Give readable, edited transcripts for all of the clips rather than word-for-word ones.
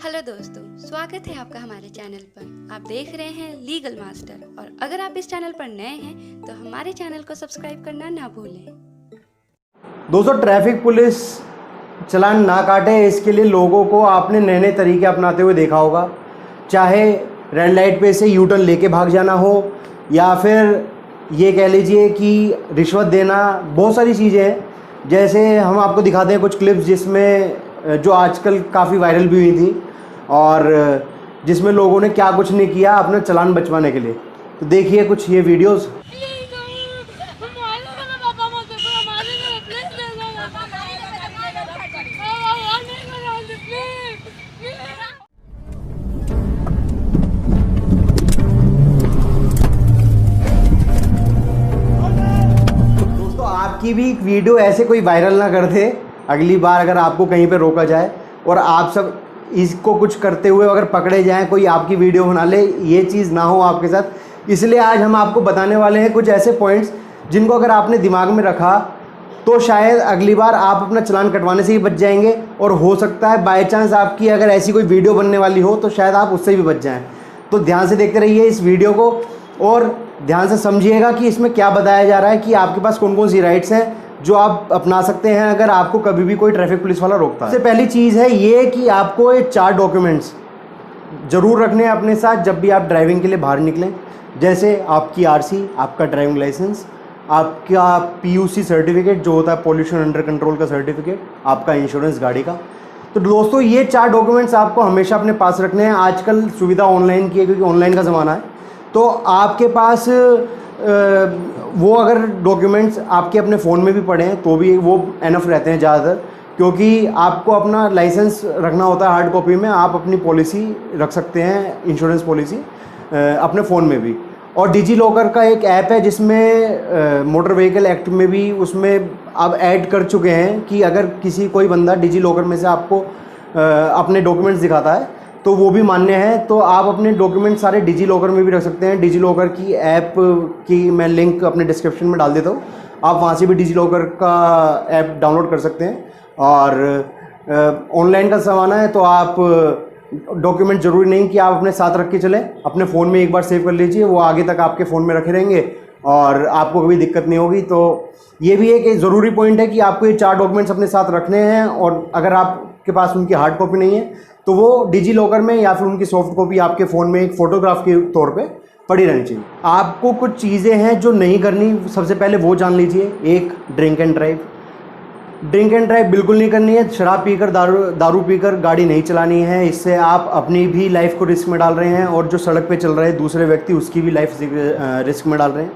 Hello दोस्तों, स्वागत है आपका हमारे चैनल पर। आप देख रहे हैं लीगल मास्टर और अगर आप इस चैनल पर नए हैं तो हमारे चैनल को सब्सक्राइब करना ना भूलें। दोस्तों, ट्रैफिक पुलिस चालान ना काटे इसके लिए लोगों को आपने नए नए तरीके अपनाते हुए देखा होगा। चाहे रेड लाइट पे से यू टर्न लेके भाग जाना हो या फिर ये कह लीजिए कि रिश्वत देना, बहुत सारी चीज़ें हैं। जैसे हम आपको दिखाते हैं कुछ क्लिप्स जिसमें जो आजकल काफ़ी वायरल भी हुई थी और जिसमें लोगों ने क्या कुछ नहीं किया अपना चालान बचवाने के लिए। तो देखिए कुछ ये वीडियोस। दोस्तों, आपकी भी वीडियो ऐसे कोई वायरल ना कर दे अगली बार अगर आपको कहीं पे रोका जाए और आप सब इसको कुछ करते हुए अगर पकड़े जाएं, कोई आपकी वीडियो बना ले, ये चीज़ ना हो आपके साथ। इसलिए आज हम आपको बताने वाले हैं कुछ ऐसे पॉइंट्स जिनको अगर आपने दिमाग में रखा तो शायद अगली बार आप अपना चालान कटवाने से ही बच जाएंगे और हो सकता है बाय चांस आपकी अगर ऐसी कोई वीडियो बनने वाली हो तो शायद आप उससे भी बच जाएं। तो ध्यान से देखते रहिए इस वीडियो को और ध्यान से समझिएगा कि इसमें क्या बताया जा रहा है कि आपके पास कौन कौन सी राइट्स हैं जो आप अपना सकते हैं अगर आपको कभी भी कोई ट्रैफिक पुलिस वाला रोकता है। सबसे पहली चीज़ है ये कि आपको ये 4 डॉक्यूमेंट्स ज़रूर रखने हैं अपने साथ जब भी आप ड्राइविंग के लिए बाहर निकलें। जैसे आपकी आरसी, आपका ड्राइविंग लाइसेंस, आपका पीयूसी सर्टिफिकेट जो होता है पोल्यूशन अंडर कंट्रोल का सर्टिफिकेट, आपका इंश्योरेंस गाड़ी का। तो दोस्तों, ये 4 डॉक्यूमेंट्स आपको हमेशा अपने पास रखने हैं। आजकल सुविधा ऑनलाइन की है क्योंकि ऑनलाइन का ज़माना है, तो आपके पास वो अगर डॉक्यूमेंट्स आपके अपने फ़ोन में भी पड़े हैं तो भी वो एनफ रहते हैं ज़्यादातर, क्योंकि आपको अपना लाइसेंस रखना होता है हार्ड कॉपी में। आप अपनी पॉलिसी रख सकते हैं, इंश्योरेंस पॉलिसी अपने फ़ोन में भी। और डिजी लॉकर का एक ऐप है जिसमें मोटर व्हीकल एक्ट में भी उसमें अब ऐड कर चुके हैं कि अगर कोई बंदा डिजी लॉकर में से आपको अपने डॉक्यूमेंट्स दिखाता है तो वो भी मान्य है। तो आप अपने डॉक्यूमेंट सारे डिजी लॉकर में भी रख सकते हैं। डिजी लॉकर की ऐप की मैं लिंक अपने डिस्क्रिप्शन में डाल देता हूँ, आप वहाँ से भी डिजी लॉकर का ऐप डाउनलोड कर सकते हैं। और ऑनलाइन का ज़माना है तो आप डॉक्यूमेंट ज़रूरी नहीं कि आप अपने साथ रख के चलें, अपने फ़ोन में एक बार सेव कर लीजिए, वो आगे तक आपके फ़ोन में रखे रहेंगे और आपको कभी दिक्कत नहीं होगी। तो ये भी एक ज़रूरी पॉइंट है कि आपको ये 4 डॉक्यूमेंट्स अपने साथ रखने हैं और अगर आपके पास उनकी हार्ड कॉपी नहीं है तो वो डिजी लॉकर में या फिर उनकी सॉफ्ट कॉपी आपके फ़ोन में एक फ़ोटोग्राफ के तौर पे पड़ी रहनी चाहिए। आपको कुछ चीज़ें हैं जो नहीं करनी, सबसे पहले वो जान लीजिए। एक, drink and drive. Drink and drive बिल्कुल नहीं करनी है। शराब पीकर, दारू पीकर गाड़ी नहीं चलानी है। इससे आप अपनी भी लाइफ को रिस्क में डाल रहे हैं और जो सड़क पे चल रहे दूसरे व्यक्ति उसकी भी लाइफ रिस्क में डाल रहे हैं।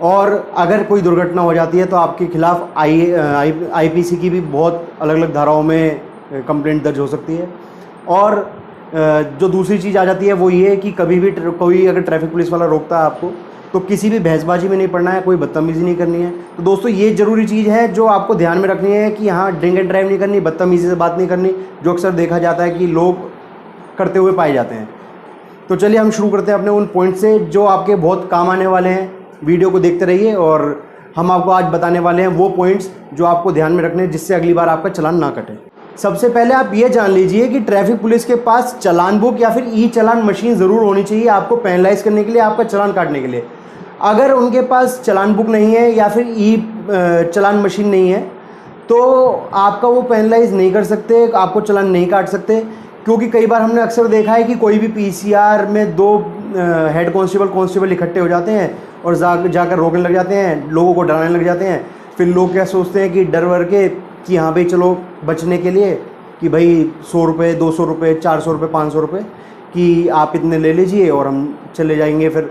और अगर कोई दुर्घटना हो जाती है तो आपके खिलाफ आईपीसी की भी बहुत अलग अलग धाराओं में कंप्लेंट दर्ज हो सकती है। और जो दूसरी चीज़ आ जाती है वो ये कि कभी भी कोई अगर ट्रैफिक पुलिस वाला रोकता है आपको तो किसी भी बहसबाजी में नहीं पड़ना है, कोई बदतमीज़ी नहीं करनी है। तो दोस्तों, ये ज़रूरी चीज़ है जो आपको ध्यान में रखनी है कि हाँ, ड्रिंक एंड ड्राइव नहीं करनी, बदतमीज़ी से बात नहीं करनी, जो अक्सर देखा जाता है कि लोग करते हुए पाए जाते हैं। तो चलिए हम शुरू करते हैं अपने उन पॉइंट से जो आपके बहुत काम आने वाले हैं। वीडियो को देखते रहिए और हम आपको आज बताने वाले हैं वो पॉइंट्स जो आपको ध्यान में रखने हैं जिससे अगली बार आपका चालान ना कटे। सबसे पहले आप ये जान लीजिए कि ट्रैफिक पुलिस के पास चालान बुक या फिर ई चालान मशीन ज़रूर होनी चाहिए आपको पेनलाइज करने के लिए, आपका चालान काटने के लिए। अगर उनके पास चालान बुक नहीं है या फिर ई चालान मशीन नहीं है तो आपका वो पेनलाइज नहीं कर सकते, आपको चालान नहीं काट सकते। क्योंकि कई बार हमने अक्सर देखा है कि कोई भी पीसीआर में 2 हेड कांस्टेबल इकट्ठे हो जाते हैं और जाकर रोकने लग जाते हैं, लोगों को डराने लग जाते हैं। फिर लोग क्या सोचते हैं कि डर वर के कि हाँ भाई चलो बचने के लिए कि भाई 100 रुपये, 200 रुपये, 400 रुपये, 500 रुपये कि आप इतने ले लीजिए और हम चले जाएंगे। फिर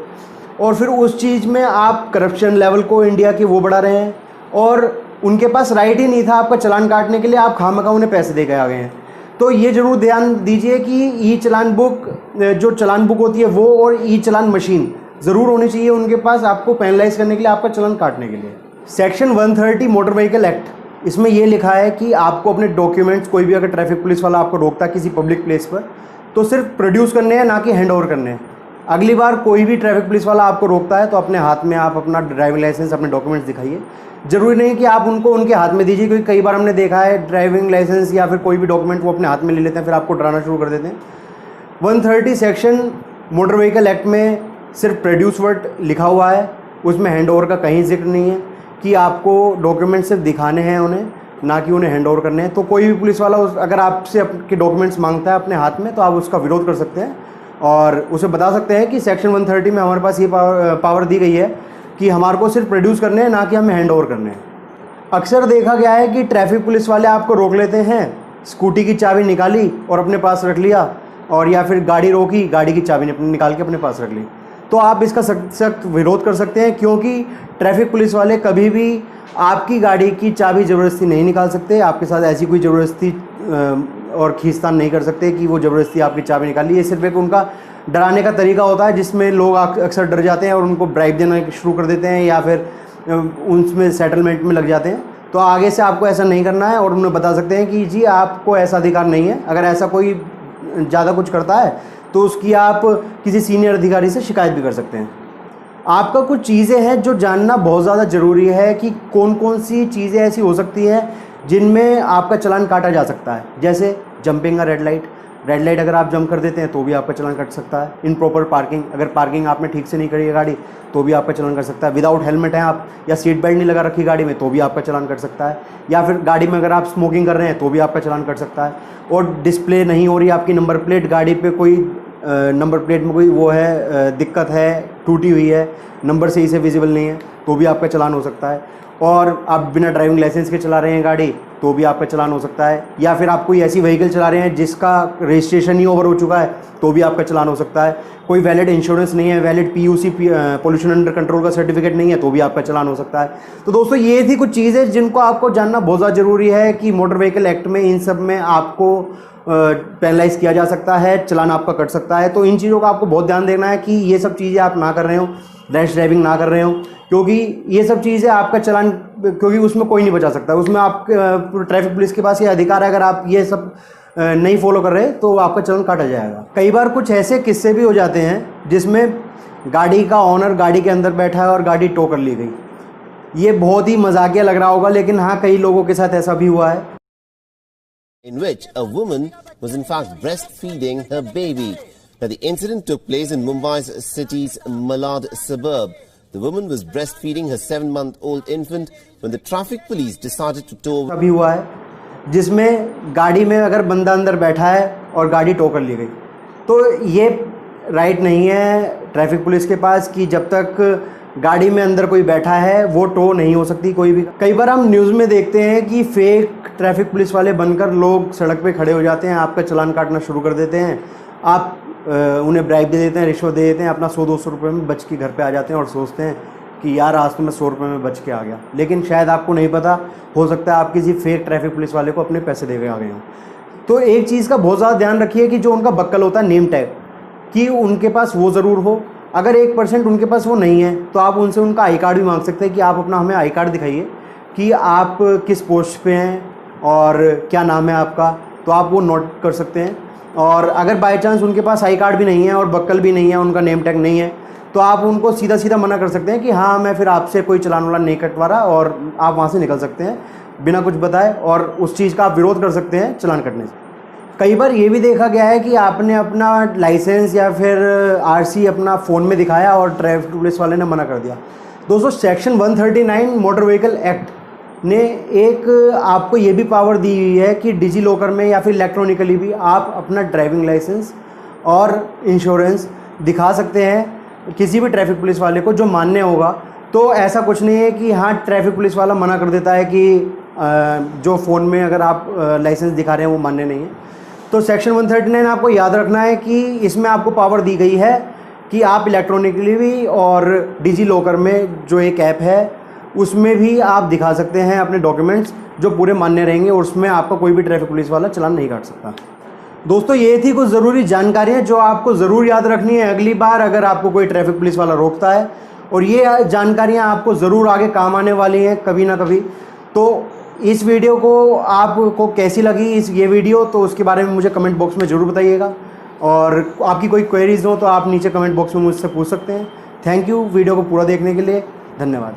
उस चीज़ में आप करप्शन लेवल को इंडिया की वो बढ़ा रहे हैं और उनके पास राइट ही नहीं था आपका चालान काटने के लिए, आप खामखा उन्हें पैसे दे के आ गए हैं। तो ये ज़रूर ध्यान दीजिए कि ई चालान बुक, जो चालान बुक होती है वो, और ई चालान मशीन ज़रूर होनी चाहिए उनके पास आपको पेनलाइज करने के लिए, आपका चालान काटने के लिए। सेक्शन 130 मोटर व्हीकल एक्ट, इसमें ये लिखा है कि आपको अपने डॉक्यूमेंट्स, कोई भी अगर ट्रैफिक पुलिस वाला आपको रोकता है किसी पब्लिक प्लेस पर, तो सिर्फ प्रोड्यूस करने हैं, ना कि हैंड ओवर करने हैं। अगली बार कोई भी ट्रैफिक पुलिस वाला आपको रोकता है तो अपने हाथ में आप अपना ड्राइविंग लाइसेंस, अपने डॉक्यूमेंट्स दिखाइए। ज़रूरी नहीं कि आप उनको उनके हाथ में दीजिए, क्योंकि कई बार हमने देखा है ड्राइविंग लाइसेंस या फिर कोई भी डॉक्यूमेंट वो अपने हाथ में ले लेते हैं, फिर आपको डराना शुरू कर देते हैं। 130 सेक्शन मोटर व्हीकल एक्ट में सिर्फ प्रोड्यूस वर्ड लिखा हुआ है, उसमें हैंड ओवर का कहीं जिक्र नहीं है कि आपको डॉक्यूमेंट सिर्फ दिखाने हैं उन्हें, ना कि उन्हें हैंड ओवर करने हैं। तो कोई भी पुलिस वाला अगर आपसे आपके डॉक्यूमेंट्स मांगता है अपने हाथ में, तो आप उसका विरोध कर सकते हैं और उसे बता सकते हैं कि सेक्शन 130 में हमारे पास ये पावर दी गई है कि हमारे को सिर्फ प्रोड्यूस करने हैं, ना कि हमें हैंड ओवर करने हैं। अक्सर देखा गया है कि ट्रैफिक पुलिस वाले आपको रोक लेते हैं, स्कूटी की चाबी निकाली और अपने पास रख लिया, और या फिर गाड़ी रोकी, गाड़ी की चाबी निकाल के अपने पास रख ली। तो आप इसका सख्त विरोध कर सकते हैं, क्योंकि ट्रैफिक पुलिस वाले कभी भी आपकी गाड़ी की चाबी ज़बरदस्ती नहीं निकाल सकते। आपके साथ ऐसी कोई ज़बरदस्ती और खींचतान नहीं कर सकते कि वो ज़बरदस्ती आपकी चाबी निकाल ली। ये सिर्फ एक उनका डराने का तरीका होता है, जिसमें लोग अक्सर डर जाते हैं और उनको ब्राइब देना शुरू कर देते हैं या फिर उनमें सेटलमेंट में लग जाते हैं। तो आगे से आपको ऐसा नहीं करना है और उन्हें बता सकते हैं कि जी आपको ऐसा अधिकार नहीं है। अगर ऐसा कोई ज़्यादा कुछ करता है तो उसकी आप किसी सीनियर अधिकारी से शिकायत भी कर सकते हैं। आपका कुछ चीज़ें हैं जो जानना बहुत ज़्यादा ज़रूरी है कि कौन कौन सी चीज़ें ऐसी हो सकती हैं जिनमें आपका चालान काटा जा सकता है। जैसे जंपिंग का रेड लाइट अगर आप जंप कर देते हैं तो भी आपका चालान कट सकता है। इनप्रॉपर पार्किंग, अगर पार्किंग आपने ठीक से नहीं करी है गाड़ी तो भी आपका चालान कट सकता है। विदाउट हेलमेट है आप या सीट बेल्ट नहीं लगा रखी गाड़ी में तो भी आपका चालान कट सकता है। या फिर गाड़ी में अगर आप स्मोकिंग कर रहे हैं तो भी आपका चालान कट सकता है। और डिस्प्ले नहीं हो रही आपकी नंबर प्लेट, गाड़ी पे कोई नंबर प्लेट में कोई वो है दिक्कत है, टूटी हुई है, नंबर सही से विजिबल नहीं है, तो भी आपका चालान हो सकता है। और आप बिना ड्राइविंग लाइसेंस के चला रहे हैं गाड़ी तो भी आपका चालान हो सकता है। या फिर आप कोई ऐसी व्हीकल चला रहे हैं जिसका रजिस्ट्रेशन ही ओवर हो चुका है तो भी आपका चालान हो सकता है। कोई वैलिड इंश्योरेंस नहीं है, valid PUC pollution under control का सर्टिफिकेट नहीं है तो भी आपका चालान हो सकता है। तो दोस्तों ये थी कुछ चीज़ें जिनको आपको जानना बहुत ज़्यादा ज़रूरी है कि मोटर व्हीकल एक्ट में इन सब में आपको पेनलाइज किया जा सकता है, चालान आपका कट सकता है। तो इन चीज़ों का आपको बहुत ध्यान देना है कि ये सब चीज़ें आप ना कर रहे हो, रैश ड्राइविंग ना कर रहे हो, क्योंकि ये सब चीज़ें आपका चालान, क्योंकि उसमें कोई नहीं बचा सकता। उसमें आप ट्रैफिक पुलिस के पास ये अधिकार है, अगर आप ये सब नहीं फॉलो कर रहे तो आपका चालान काटा जाएगा। कई बार कुछ ऐसे किस्से भी हो जाते हैं जिसमें गाड़ी का ऑनर गाड़ी के अंदर बैठा है और गाड़ी टो कर ली गई। ये बहुत ही मजाकिया लग रहा होगा, लेकिन हाँ कई लोगों के साथ ऐसा भी हुआ है। In which a woman was in fact breastfeeding her baby. Now the incident took place in Mumbai's city's Malad suburb. The woman was breastfeeding her 7-month-old infant when the traffic police decided to tow. अभी हुआ है जिसमें गाड़ी में अगर बंदा अंदर बैठा है और गाड़ी टो कर ली गई, तो ये राइट नहीं है ट्रैफिक पुलिस के पास कि जब तक गाड़ी में अंदर कोई बैठा है वो टो नहीं हो सकती कोई भी। कई बार हम न्यूज़ में देखते हैं कि फेक ट्रैफिक पुलिस वाले बनकर लोग सड़क पे खड़े हो जाते हैं, आपका चालान काटना शुरू कर देते हैं। आप उन्हें ब्राइब दे देते हैं, रिश्वत दे देते हैं, अपना 100-200 रुपये में बच के घर पे आ जाते हैं और सोचते हैं कि यार आज तो मैं 100 रुपये में बच के आ गया। लेकिन शायद आपको नहीं पता, हो सकता है आप किसी फेक ट्रैफिक पुलिस वाले को अपने पैसे दे के आ गए हों। तो एक चीज़ का बहुत ज़्यादा ध्यान रखिए कि जो उनका बक्कल होता है नेम टैग, कि उनके पास वो ज़रूर हो। अगर 1% उनके पास वो नहीं है तो आप उनसे उनका आई कार्ड भी मांग सकते हैं कि आप अपना हमें आई कार्ड दिखाइए कि आप किस पोस्ट पे हैं और क्या नाम है आपका, तो आप वो नोट कर सकते हैं। और अगर बाय चांस उनके पास आई कार्ड भी नहीं है और बक्कल भी नहीं है, उनका नेम टैग नहीं है, तो आप उनको सीधा सीधा मना कर सकते हैं कि हाँ मैं फिर आपसे कोई चालान वाला नहीं कटवा रहा, और आप वहाँ से निकल सकते हैं बिना कुछ बताए, और उस चीज़ का आप विरोध कर सकते हैं चालान कटने से। कई बार ये भी देखा गया है कि आपने अपना लाइसेंस या फिर RC अपना फ़ोन में दिखाया और ट्रैफिक पुलिस वाले ने मना कर दिया। दोस्तों सेक्शन 139 मोटर व्हीकल एक्ट ने एक आपको ये भी पावर दी हुई है कि डिजी लॉकर में या फिर इलेक्ट्रॉनिकली भी आप अपना ड्राइविंग लाइसेंस और इंश्योरेंस दिखा सकते हैं किसी भी ट्रैफिक पुलिस वाले को जो मान्य होगा। तो ऐसा कुछ नहीं है कि हाँ ट्रैफिक पुलिस वाला मना कर देता है कि जो फ़ोन में अगर आप लाइसेंस दिखा रहे हैं वो मान्य नहीं है। तो सेक्शन 139 आपको याद रखना है कि इसमें आपको पावर दी गई है कि आप इलेक्ट्रॉनिकली भी और डिजी लॉकर में जो एक ऐप है उसमें भी आप दिखा सकते हैं अपने डॉक्यूमेंट्स जो पूरे मान्य रहेंगे, और उसमें आपका कोई भी ट्रैफिक पुलिस वाला चालान नहीं काट सकता। दोस्तों ये थी कुछ ज़रूरी जानकारियाँ जो आपको ज़रूर याद रखनी है अगली बार अगर आपको कोई ट्रैफिक पुलिस वाला रोकता है, और ये जानकारियाँ आपको ज़रूर आगे काम आने वाली हैं कभी ना कभी। तो इस वीडियो को आपको कैसी लगी ये वीडियो, तो उसके बारे में मुझे कमेंट बॉक्स में ज़रूर बताइएगा। और आपकी कोई क्वेरीज हो तो आप नीचे कमेंट बॉक्स में मुझसे पूछ सकते हैं। थैंक यू वीडियो को पूरा देखने के लिए, धन्यवाद।